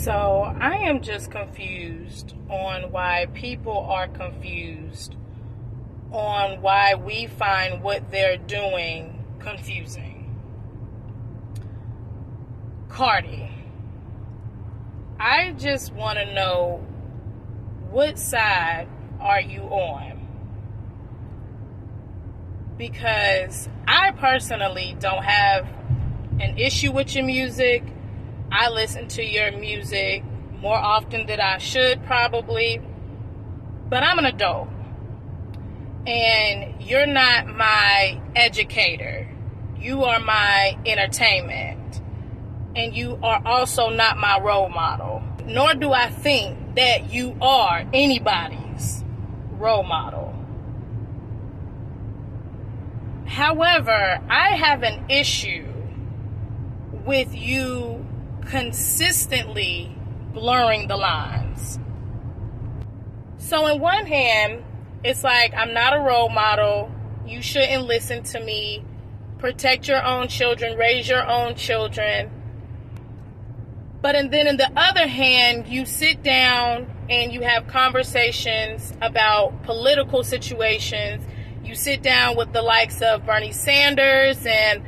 So I am just confused on why people are confused, on why we find what they're doing confusing. Cardi, I just want to know, what side are you on? Because I personally don't have an issue with your music. I listen to your music more often than I should probably, but I'm an adult and you're not my educator. You are my entertainment, and you are also not my role model, nor do I think that you are anybody's role model. However, I have an issue with you consistently blurring the lines. So in one hand, it's like, I'm not a role model. You shouldn't listen to me. Protect your own children. Raise your own children. But then in the other hand, you sit down and you have conversations about political situations. You sit down with the likes of Bernie Sanders and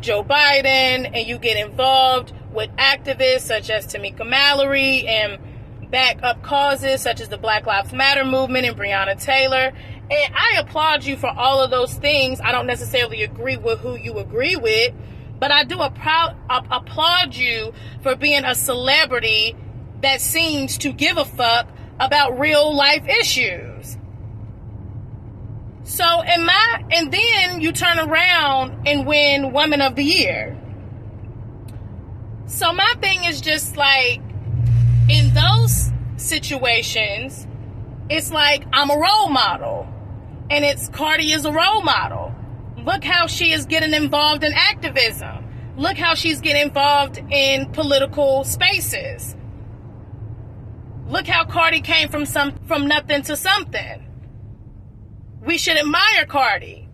Joe Biden, and you get involved with activists such as Tamika Mallory and back up causes such as the Black Lives Matter movement and Breonna Taylor. And I applaud you for all of those things. I don't necessarily agree with who you agree with, but I do applaud you for being a celebrity that seems to give a fuck about real life issues. So, and then you turn around and win Woman of the Year. So my thing is just like, in those situations, it's like I'm a role model. And it's Cardi is a role model. Look how she is getting involved in activism. Look how she's getting involved in political spaces. Look how Cardi came from nothing to something. We should admire Cardi.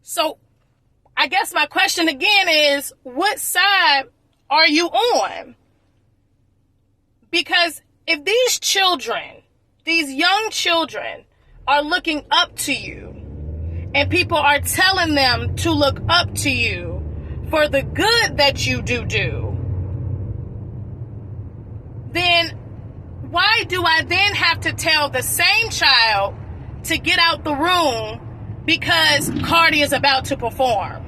So I guess my question again is, what side are you on? Because if these children, these young children, are looking up to you, and people are telling them to look up to you for the good that you do, then why do I then have to tell the same child to get out the room because Cardi is about to perform?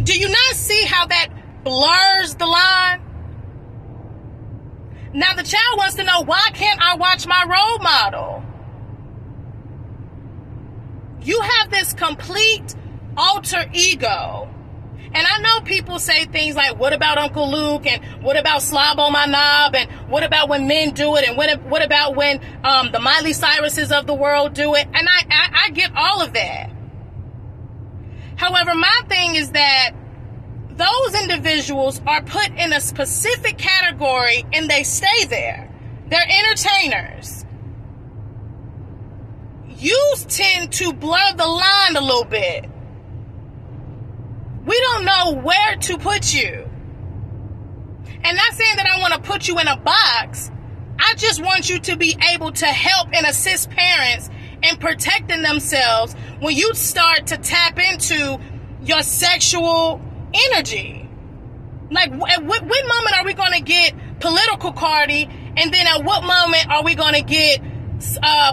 Do you not see how that blurs the line? Now the child wants to know, why can't I watch my role model? You have this complete alter ego. And I know people say things like, what about Uncle Luke? And what about Slob on my knob? And what about when men do it? And what about when the Miley Cyruses of the world do it? And I get all of that. However, my thing is that those individuals are put in a specific category and they stay there. They're entertainers. You tend to blur the line a little bit. We don't know where to put you. And not saying that I want to put you in a box. I just want you to be able to help and assist parents in protecting themselves when you start to tap into your sexual energy. Like, at what moment are we going to get political Cardi, and then at what moment are we going to get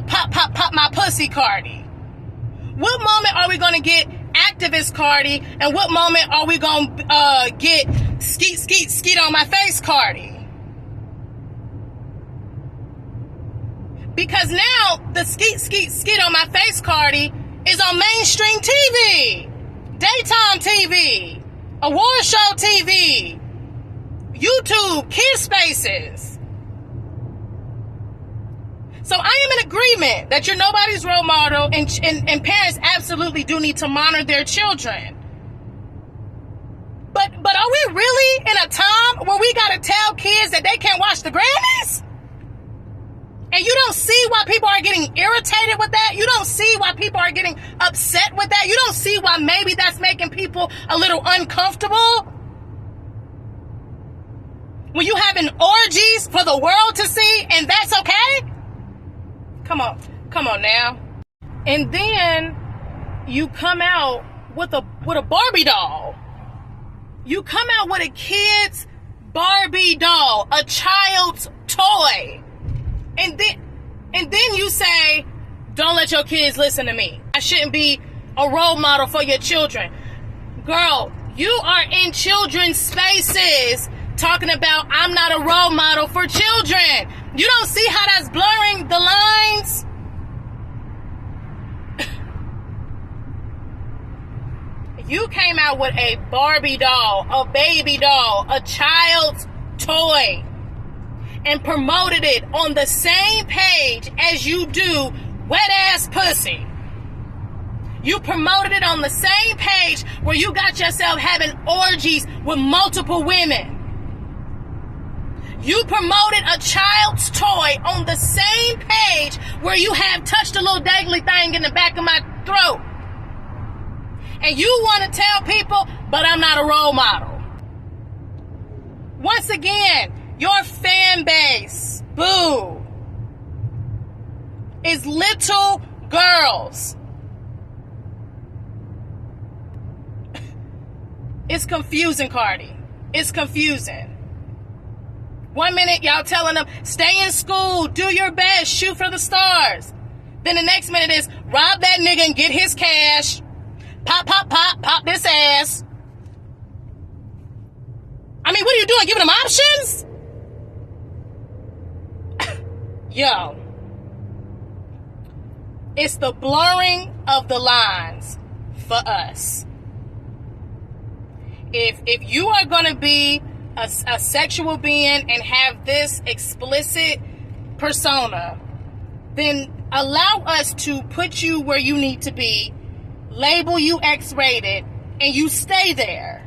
pop my pussy Cardi? What moment are we going to get activist Cardi, and what moment are we going to get skeet on my face Cardi? Because now the skeet on my face Cardi is on mainstream TV, daytime TV, award show TV, YouTube, Kid Spaces. So I am in agreement that you're nobody's role model, and parents absolutely do need to monitor their children. But are we really in a time where we gotta tell kids that they can't watch the Grammys? And you don't see why people are getting irritated with that. You don't see why people are getting upset with that. You don't see why maybe that's making people a little uncomfortable. When you having orgies for the world to see and that's okay? Come on now. And then you come out with a Barbie doll. You come out with a kid's Barbie doll, a child's toy. And then you say, don't let your kids listen to me. I shouldn't be a role model for your children. Girl, you are in children's spaces talking about I'm not a role model for children. You don't see how that's blurring the lines? You came out with a Barbie doll, a baby doll, a child's toy, and promoted it on the same page as you do wet ass pussy. You promoted it on the same page where you got yourself having orgies with multiple women. You promoted a child's toy on the same page where you have touched a little dangly thing in the back of my throat. And you want to tell people, but I'm not a role model. Once again, your fan base, boo, is little girls. It's confusing, Cardi. It's confusing. 1 minute, y'all telling them, stay in school, do your best, shoot for the stars. Then the next minute is, rob that nigga and get his cash. Pop, pop, pop, pop this ass. I mean, what are you doing? Giving them options? Yo. It's the blurring of the lines for us. If you are going to be a sexual being and have this explicit persona, then allow us to put you where you need to be, label you X-rated, and you stay there.